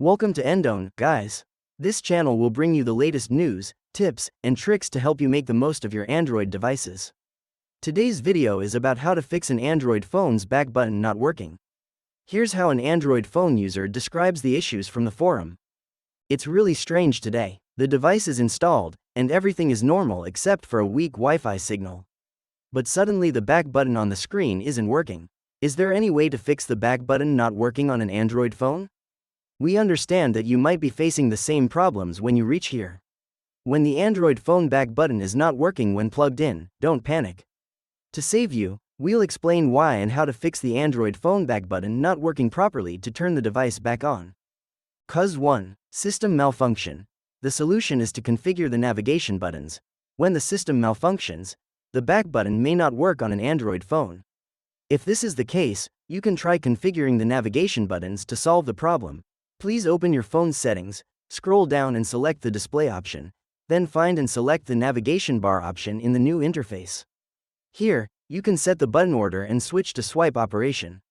Welcome to Endone, guys. This channel will bring you the latest news, tips, and tricks to help you make the most of your Android devices. Today's video is about how to fix an Android phone's back button not working. Here's how an Android phone user describes the issues from the forum. It's really strange today. The device is installed, and everything is normal except for a weak Wi-Fi signal. But suddenly the back button on the screen isn't working. Is there any way to fix the back button not working on an Android phone? We understand that you might be facing the same problems when you reach here. When the Android phone back button is not working when plugged in, don't panic. To save you, we'll explain why and how to fix the Android phone back button not working properly to turn the device back on. Cause 1. System malfunction. The solution is to configure the navigation buttons. When the system malfunctions, the back button may not work on an Android phone. If this is the case, you can try configuring the navigation buttons to solve the problem. Please open your phone's settings, scroll down and select the display option, then find and select the navigation bar option in the new interface. Here, you can set the button order and switch to swipe operation.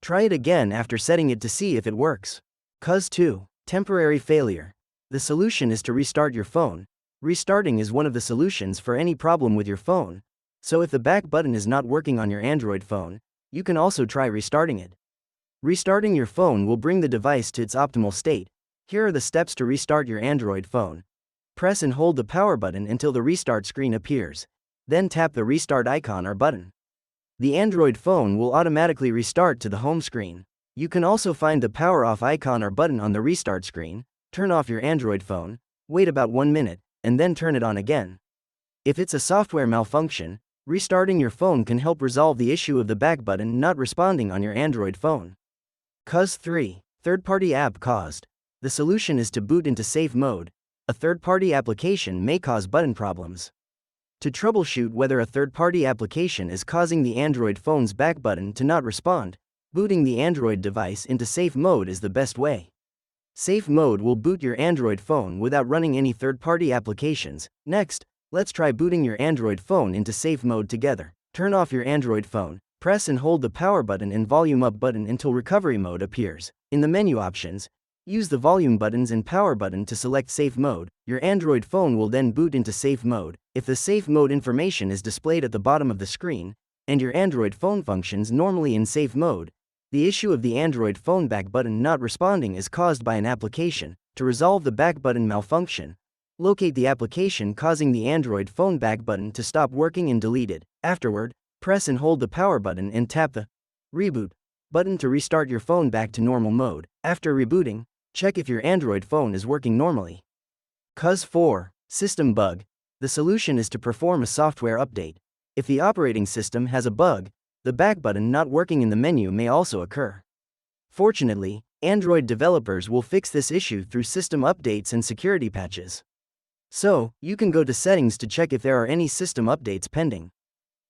Try it again after setting it to see if it works. Cause 2. Temporary failure. The solution is to restart your phone. Restarting is one of the solutions for any problem with your phone, so if the back button is not working on your Android phone, you can also try restarting it. Restarting your phone will bring the device to its optimal state. Here are the steps to restart your Android phone. Press and hold the power button until the restart screen appears. Then tap the restart icon or button. The Android phone will automatically restart to the home screen. You can also find the power off icon or button on the restart screen. Turn off your Android phone, wait about 1 minute, and then turn it on again. If it's a software malfunction, restarting your phone can help resolve the issue of the back button not responding on your Android phone. Cause 3. Third-party app caused. The solution is to boot into safe mode. A third-party application may cause button problems. To troubleshoot whether a third-party application is causing the Android phone's back button to not respond, booting the Android device into safe mode is the best way. Safe mode will boot your Android phone without running any third-party applications. Next, let's try booting your Android phone into safe mode together. Turn off your Android phone. Press and hold the power button and volume up button until recovery mode appears. In the menu options, use the volume buttons and power button to select safe mode. Your Android phone will then boot into safe mode. If the safe mode information is displayed at the bottom of the screen, and your Android phone functions normally in safe mode, the issue of the Android phone back button not responding is caused by an application. To resolve the back button malfunction, locate the application causing the Android phone back button to stop working and delete it. Afterward, press and hold the power button and tap the reboot button to restart your phone back to normal mode. After rebooting, check if your Android phone is working normally. Cause 4. System bug. The solution is to perform a software update. If the operating system has a bug, the back button not working in the menu may also occur. Fortunately, Android developers will fix this issue through system updates and security patches. So, you can go to settings to check if there are any system updates pending.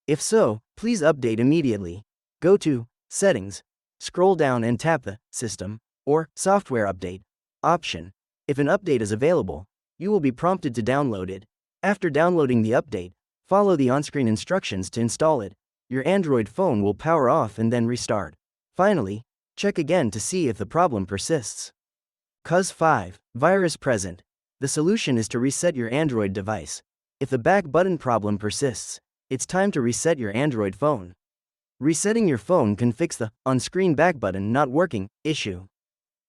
If so, please update immediately. Go to Settings, scroll down and tap the System or Software Update option. If an update is available, you will be prompted to download it. After downloading the update, follow the on-screen instructions to install it. Your Android phone will power off and then restart. Finally, check again to see if the problem persists. Cause 5. Virus present. The solution is to reset your Android device. If the back button problem persists, it's time to reset your Android phone. Resetting your phone can fix the on-screen back button not working issue.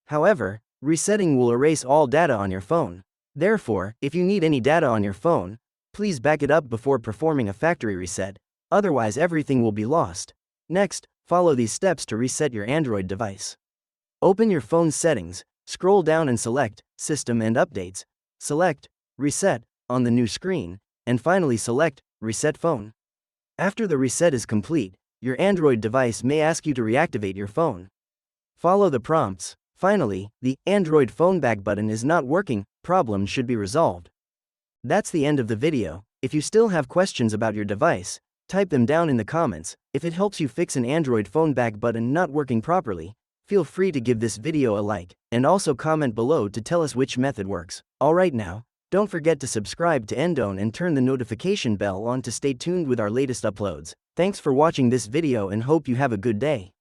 However, resetting will erase all data on your phone. Therefore, if you need any data on your phone, please back it up before performing a factory reset, otherwise everything will be lost. Next, follow these steps to reset your Android device. Open your phone's settings, scroll down and select System and Updates, select Reset on the new screen, and finally select Reset Phone. After the reset is complete, your Android device may ask you to reactivate your phone. Follow the prompts. Finally, the Android phone back button is not working problem should be resolved. That's the end of the video. If you still have questions about your device, type them down in the comments. If it helps you fix an Android phone back button not working properly, feel free to give this video a like, and also comment below to tell us which method works. Alright now, don't forget to subscribe to Endone and turn the notification bell on to stay tuned with our latest uploads. Thanks for watching this video and hope you have a good day.